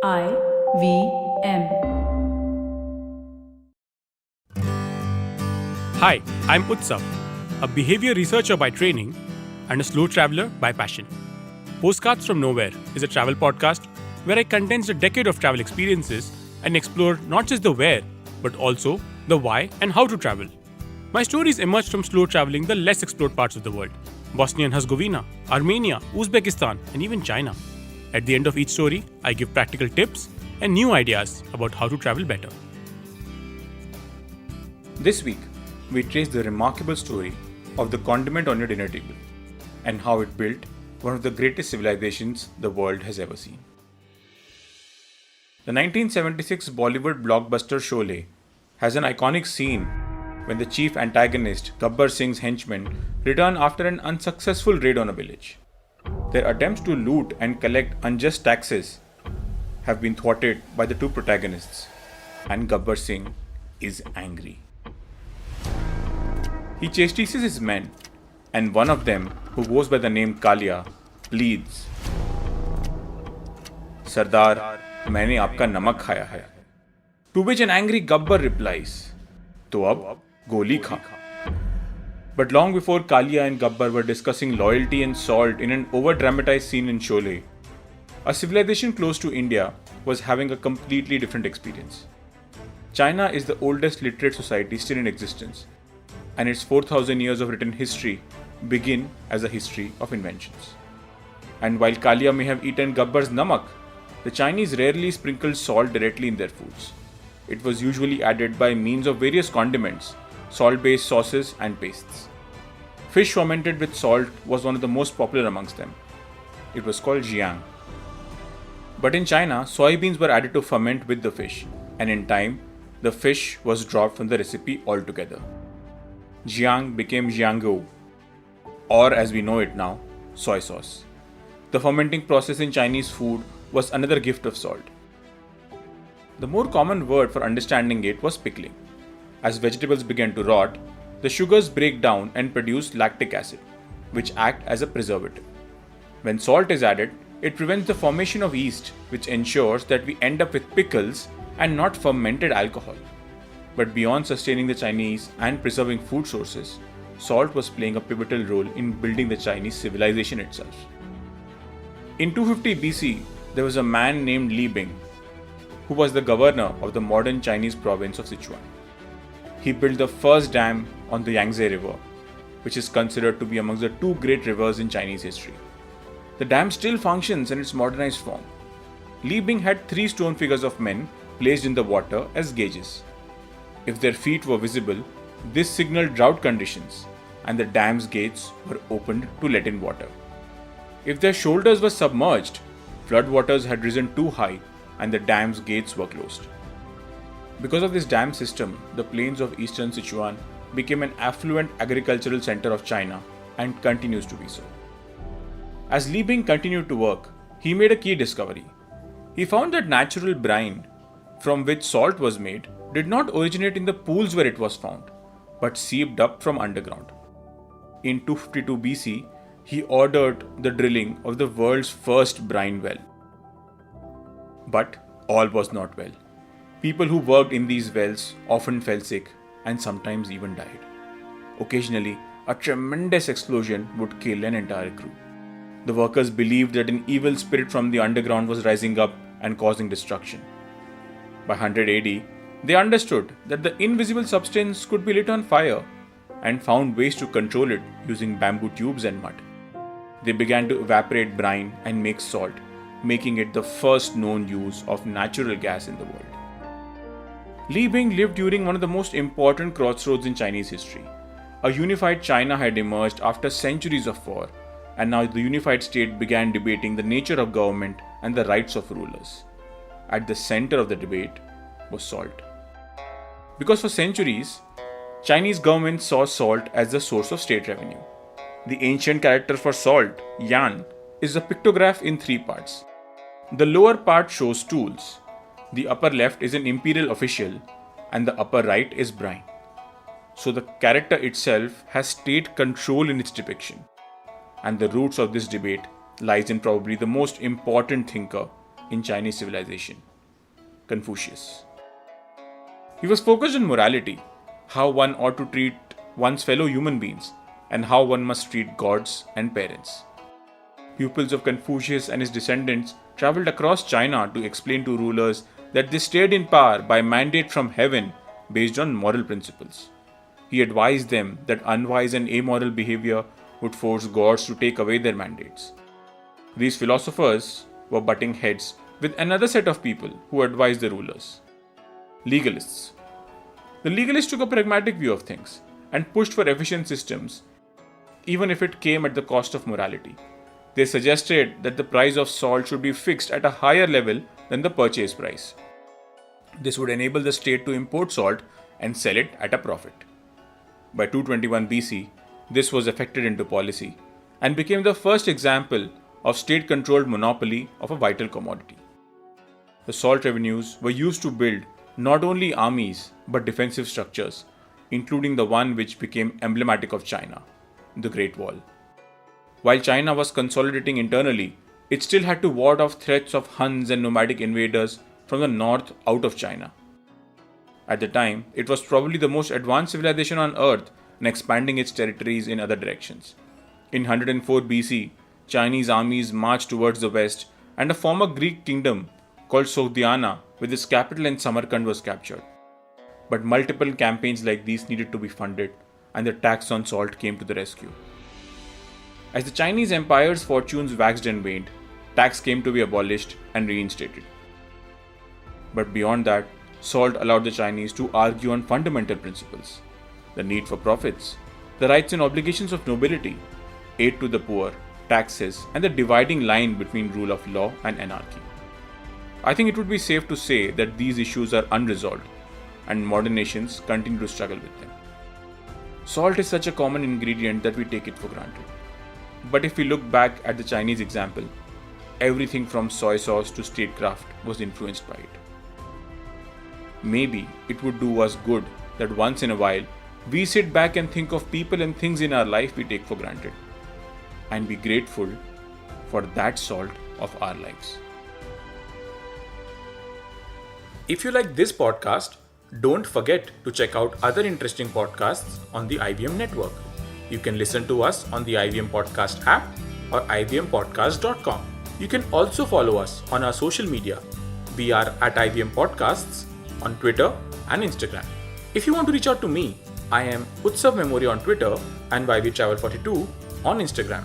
IVM. Hi, I'm Utsav, a behavior researcher by training and a slow traveler by passion. Postcards from Nowhere is a travel podcast where I condense a decade of travel experiences and explore not just the where, but also the why and how to travel. My stories emerge from slow traveling the less explored parts of the world: Bosnia and Herzegovina, Armenia, Uzbekistan, and even China. At the end of each story, I give practical tips and new ideas about how to travel better. This week, we trace the remarkable story of the condiment on your dinner table and how it built one of the greatest civilizations the world has ever seen. The 1976 Bollywood blockbuster Sholay has an iconic scene when the chief antagonist, Gabbar Singh's henchmen, return after an unsuccessful raid on a village. Their attempts to loot and collect unjust taxes have been thwarted by the two protagonists, and Gabbar Singh is angry. He chastises his men, and one of them, who goes by the name Kaalia, pleads, "Sardar, maine aapka namak khaya hai." To which an angry Gabbar replies, "To ab goli kha." But long before Kaalia and Gabbar were discussing loyalty and salt in an over-dramatized scene in Sholay, a civilization close to India was having a completely different experience. China is the oldest literate society still in existence, and its 4,000 years of written history begin as a history of inventions. And while Kaalia may have eaten Gabbar's namak, the Chinese rarely sprinkled salt directly in their foods. It was usually added by means of various condiments, salt-based sauces and pastes. Fish fermented with salt was one of the most popular amongst them. It was called jiang. But in China, soybeans were added to ferment with the fish, and in time, the fish was dropped from the recipe altogether. Jiang became jiangou, or as we know it now, soy sauce. The fermenting process in Chinese food was another gift of salt. The more common word for understanding it was pickling. As vegetables began to rot, the sugars break down and produce lactic acid, which act as a preservative. When salt is added, it prevents the formation of yeast, which ensures that we end up with pickles and not fermented alcohol. But beyond sustaining the Chinese and preserving food sources, salt was playing a pivotal role in building the Chinese civilization itself. In 250 BC, there was a man named Li Bing, who was the governor of the modern Chinese province of Sichuan. He built the first dam on the Yangtze River, which is considered to be amongst the two great rivers in Chinese history. The dam still functions in its modernized form. Li Bing had 3 stone figures of men placed in the water as gauges. If their feet were visible, this signaled drought conditions, and the dam's gates were opened to let in water. If their shoulders were submerged, floodwaters had risen too high and the dam's gates were closed. Because of this dam system, the plains of eastern Sichuan became an affluent agricultural center of China and continues to be so. As Li Bing continued to work, he made a key discovery. He found that natural brine, from which salt was made, did not originate in the pools where it was found, but seeped up from underground. In 252 BC, he ordered the drilling of the world's first brine well. But all was not well. People who worked in these wells often fell sick and sometimes even died. Occasionally, a tremendous explosion would kill an entire crew. The workers believed that an evil spirit from the underground was rising up and causing destruction. By 100 AD, they understood that the invisible substance could be lit on fire and found ways to control it using bamboo tubes and mud. They began to evaporate brine and make salt, making it the first known use of natural gas in the world. Li Bing lived during one of the most important crossroads in Chinese history. A unified China had emerged after centuries of war, and now the unified state began debating the nature of government and the rights of rulers. At the center of the debate was salt. Because for centuries, Chinese government saw salt as the source of state revenue. The ancient character for salt, yan, is a pictograph in 3 parts. The lower part shows tools, the upper left is an imperial official, and the upper right is brine. So the character itself has state control in its depiction. And the roots of this debate lies in probably the most important thinker in Chinese civilization, Confucious. He was focused on morality, how one ought to treat one's fellow human beings, and how one must treat gods and parents. Pupils of Confucius and his descendants traveled across China to explain to rulers that they stayed in power by mandate from heaven based on moral principles. He advised them that unwise and amoral behavior would force gods to take away their mandates. These philosophers were butting heads with another set of people who advised the rulers, legalists. The legalists took a pragmatic view of things and pushed for efficient systems, even if it came at the cost of morality. They suggested that the price of salt should be fixed at a higher level than the purchase price. This would enable the state to import salt and sell it at a profit. By 221 BC, this was effected into policy and became the first example of state-controlled monopoly of a vital commodity. The salt revenues were used to build not only armies but defensive structures, including the one which became emblematic of China, the Great Wall. While China was consolidating internally, it still had to ward off threats of Huns and nomadic invaders from the north out of China. At the time, it was probably the most advanced civilization on earth and expanding its territories in other directions. In 104 BC, Chinese armies marched towards the west, and a former Greek kingdom called Sogdiana with its capital in Samarkand was captured. But multiple campaigns like these needed to be funded, and the tax on salt came to the rescue. As the Chinese empire's fortunes waxed and waned, tax came to be abolished and reinstated. But beyond that, salt allowed the Chinese to argue on fundamental principles: the need for profits, the rights and obligations of nobility, aid to the poor, taxes, and the dividing line between rule of law and anarchy. I think it would be safe to say that these issues are unresolved, and modern nations continue to struggle with them. Salt is such a common ingredient that we take it for granted. But if we look back at the Chinese example, everything from soy sauce to statecraft was influenced by it. Maybe it would do us good that once in a while we sit back and think of people and things in our life we take for granted, and be grateful for that salt of our lives. If you like this podcast, don't forget to check out other interesting podcasts on the IVM network. You can listen to us on the IVM Podcast app or ivmpodcast.com. You can also follow us on our social media. We are at IVM Podcasts on Twitter and Instagram. If you want to reach out to me, I am Utsav Memory on Twitter and YVTravel42 on Instagram.